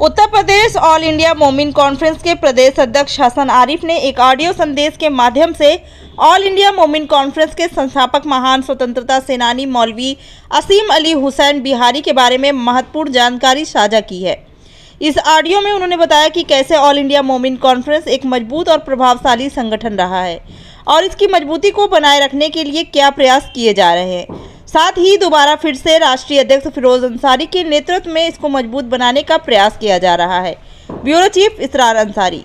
Uttar Pradesh all India मोमिन conference के प्रदेश अध्यक्ष हसन आरिफ ने एक ऑडियो संदेश के माध्यम से ऑल इंडिया मोमिन कॉन्फ्रेंस के संस्थापक महान स्वतंत्रता सेनानी मौलवी असीम अली हुसैन बिहारी के बारे में महत्वपूर्ण जानकारी साझा की है। इस ऑडियो में उन्होंने बताया कि कैसे ऑल इंडिया मोमिन कॉन्फ्रेंस एक मजबूत और प्रभावशाली संगठन रहा है और इसकी मजबूती को बनाए रखने के लिए क्या प्रयास किए जा रहे हैं। साथ ही दोबारा फिर से राष्ट्रीय अध्यक्ष फिरोज अंसारी के नेतृत्व में इसको मजबूत बनाने का प्रयास किया जा रहा है। ब्यूरो चीफ इसरार अंसारी।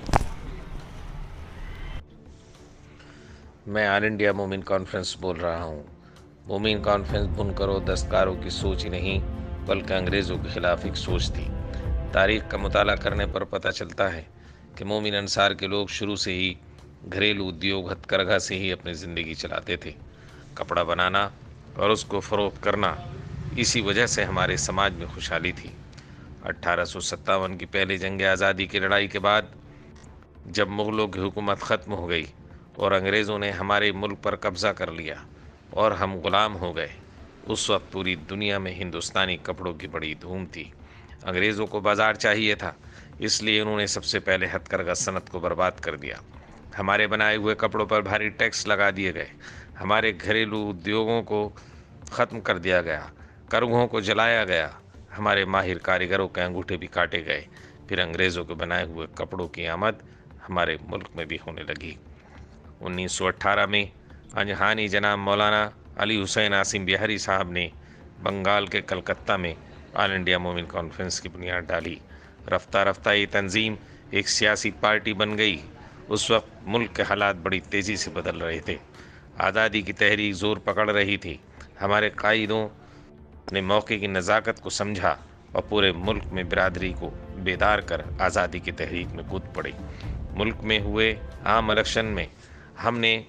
मैं ऑल इंडिया मोमिन कॉन्फ्रेंस बोल रहा हूँ। मोमिन कॉन्फ्रेंस बुनकरों दस्तकारों की सोच ही नहीं बल्कि अंग्रेज़ों के खिलाफ एक सोच थी। तारीख़ का मुताला करने पर पता चलता है कि मोमिन अंसार के लोग शुरू से ही घरेलू उद्योग हथकरघा से ही अपनी ज़िंदगी चलाते थे। कपड़ा बनाना और उसको फ़रोख्त करना, इसी वजह से हमारे समाज में खुशहाली थी। 1857 की पहली जंग आज़ादी की लड़ाई के बाद जब मुग़लों की हुकूमत ख़त्म हो गई और अंग्रेज़ों ने हमारे मुल्क पर कब्ज़ा कर लिया और हम ग़ुलाम हो गए, उस वक्त पूरी दुनिया में हिंदुस्तानी कपड़ों की बड़ी धूम थी। अंग्रेज़ों को बाज़ार चाहिए था, इसलिए उन्होंने सबसे पहले हथकरघा सनत को बर्बाद कर दिया। हमारे बनाए हुए कपड़ों पर भारी टैक्स लगा दिए गए, हमारे घरेलू उद्योगों को ख़त्म कर दिया गया, करघों को जलाया गया, हमारे माहिर कारीगरों के अंगूठे भी काटे गए। फिर अंग्रेज़ों के बनाए हुए कपड़ों की आमद हमारे मुल्क में भी होने लगी। 1918 में अंजहानी जनाब मौलाना अली हुसैन आसिम बिहारी साहब ने बंगाल के कलकत्ता में ऑल इंडिया मोमिन कॉन्फ्रेंस की बुनियाद डाली। रफ्ता रफ्ता ये तंजीम एक सियासी पार्टी बन गई। उस वक्त मुल्क के हालात बड़ी तेज़ी से बदल रहे थे। आज़ादी की तहरीक ज़ोर पकड़ रही थी। हमारे कायदों ने मौके की नज़ाकत को समझा और पूरे मुल्क में बिरादरी को बेदार कर आज़ादी की तहरीक में कूद पड़े। मुल्क में हुए आम इलेक्शन में हमने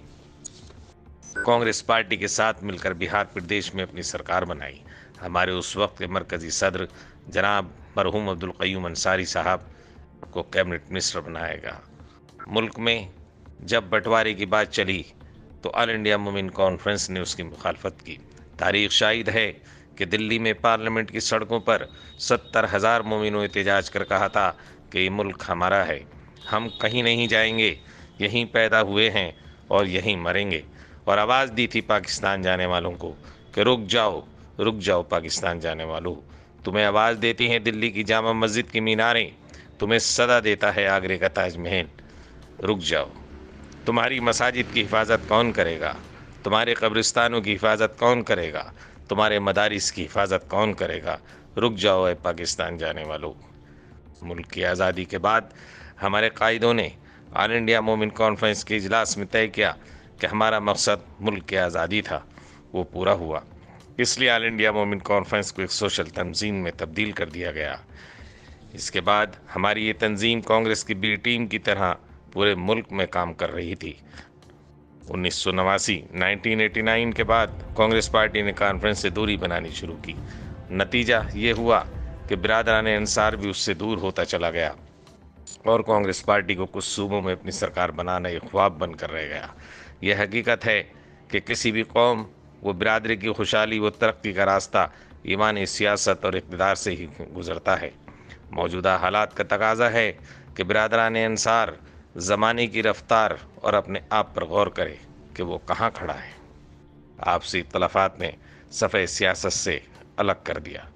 कांग्रेस पार्टी के साथ मिलकर बिहार प्रदेश में अपनी सरकार बनाई। हमारे उस वक्त के मरकज़ी सदर जनाब मरहूम अब्दुल क़य्यूम अंसारी साहब को कैबिनेट मिनिस्टर बनाया गया। मुल्क में जब बंटवारे की बात चली तो ऑल इंडिया मोमिन कॉन्फ्रेंस ने उसकी मुखालफत की। तारीख़ शाहिद है कि दिल्ली में पार्लियामेंट की सड़कों पर 70,000 मोमिनों एहतजाज कर कहा था कि ये मुल्क हमारा है, हम कहीं नहीं जाएंगे, यहीं पैदा हुए हैं और यहीं मरेंगे। और आवाज़ दी थी पाकिस्तान जाने वालों को कि रुक जाओ पाकिस्तान जाने वालों, तुम्हें आवाज़ देती हैं दिल्ली की जामा मस्जिद की मीनारें, तुम्हें सदा देता है आगरे का ताजमहल। रुक जाओ, तुम्हारी मसाजिद की हिफाजत कौन करेगा, तुम्हारे कब्रिस्तानों की हिफाजत कौन करेगा, तुम्हारे मदारिस की हिफाजत कौन करेगा। रुक जाओ ए पाकिस्तान जाने वालों। मुल्क की आज़ादी के बाद हमारे कायदों ने ऑल इंडिया मोमिन कॉन्फ्रेंस के इजलास में तय किया कि हमारा मकसद मुल्क की आज़ादी था, वो पूरा हुआ। इसलिए ऑल इंडिया मोमिन कॉन्फ्रेंस को एक सोशल तंजीम में तब्दील कर दिया गया। इसके बाद हमारी ये तंजीम कांग्रेस की बी टीम की तरह पूरे मुल्क में काम कर रही थी। 1989 के बाद कांग्रेस पार्टी ने कॉन्फ्रेंस से दूरी बनानी शुरू की। नतीजा ये हुआ कि बिरादरान अंसार भी उससे दूर होता चला गया और कांग्रेस पार्टी को कुछ सूबों में अपनी सरकार बनाना एक ख्वाब बनकर रह गया। यह हकीकत है कि किसी भी कौम वो बिरादरी की खुशहाली व तरक्की का रास्ता ईमानी सियासत और इक़्तिदार से ही गुज़रता है। मौजूदा हालात का तकाज़ा है कि बिरादरान अंसार ज़माने की रफ्तार और अपने आप पर गौर करे कि वो कहाँ खड़ा है। आपसी इख्तलाफात ने सफ़े सियासत से अलग कर दिया।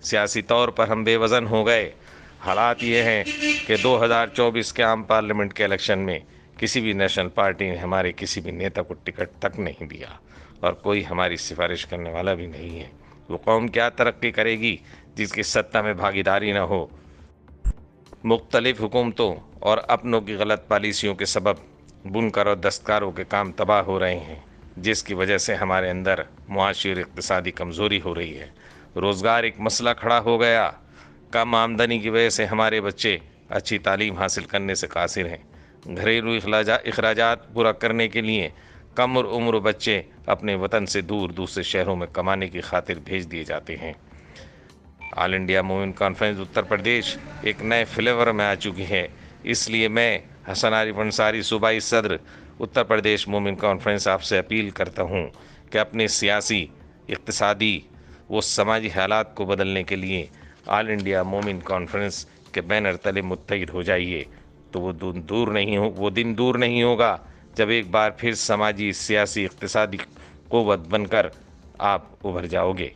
सियासी तौर पर हम बेवज़न हो गए। हालात ये हैं कि 2024 के आम पार्लियामेंट के इलेक्शन में किसी भी नेशनल पार्टी ने हमारे किसी भी नेता को टिकट तक नहीं दिया और कोई हमारी सिफारिश करने वाला भी नहीं है। वो कौम क्या तरक्की करेगी जिसकी सत्ता में भागीदारी न हो। मुख्तलिफ हुकूमतों और अपनों की गलत पॉलिसियों के सबब बुनकर और दस्तकारों के काम तबाह हो रहे हैं, जिसकी वजह से हमारे अंदर मुआशी और इक़्तिसादी कमज़ोरी हो रही है। रोज़गार एक मसला खड़ा हो गया। कम आमदनी की वजह से हमारे बच्चे अच्छी तालीम हासिल करने से कासिर हैं। घरेलू अखराजात पूरा करने के लिए कम उम्र बच्चे अपने वतन से दूर दूसरे शहरों में कमाने की खातिर भेज दिए जाते हैं। ऑल इंडिया मोमिन कॉन्फ्रेंस उत्तर प्रदेश एक नए फ्लेवर में आ चुकी है। इसलिए मैं हसन आरिफ अंसारी सूबाई सदर उत्तर प्रदेश मोमिन कॉन्फ्रेंस आपसे अपील करता हूँ कि अपने सियासी, इक़्तिसादी व समाजी हालात को बदलने के लिए ऑल इंडिया मोमिन कॉन्फ्रेंस کے بینر تلے متحد ہو جائیے تو وہ دن دور نہیں ہوگا جب ایک بار پھر سماجی، سیاسی، اقتصادی قوت بن کر آپ ابھر جاؤ گے.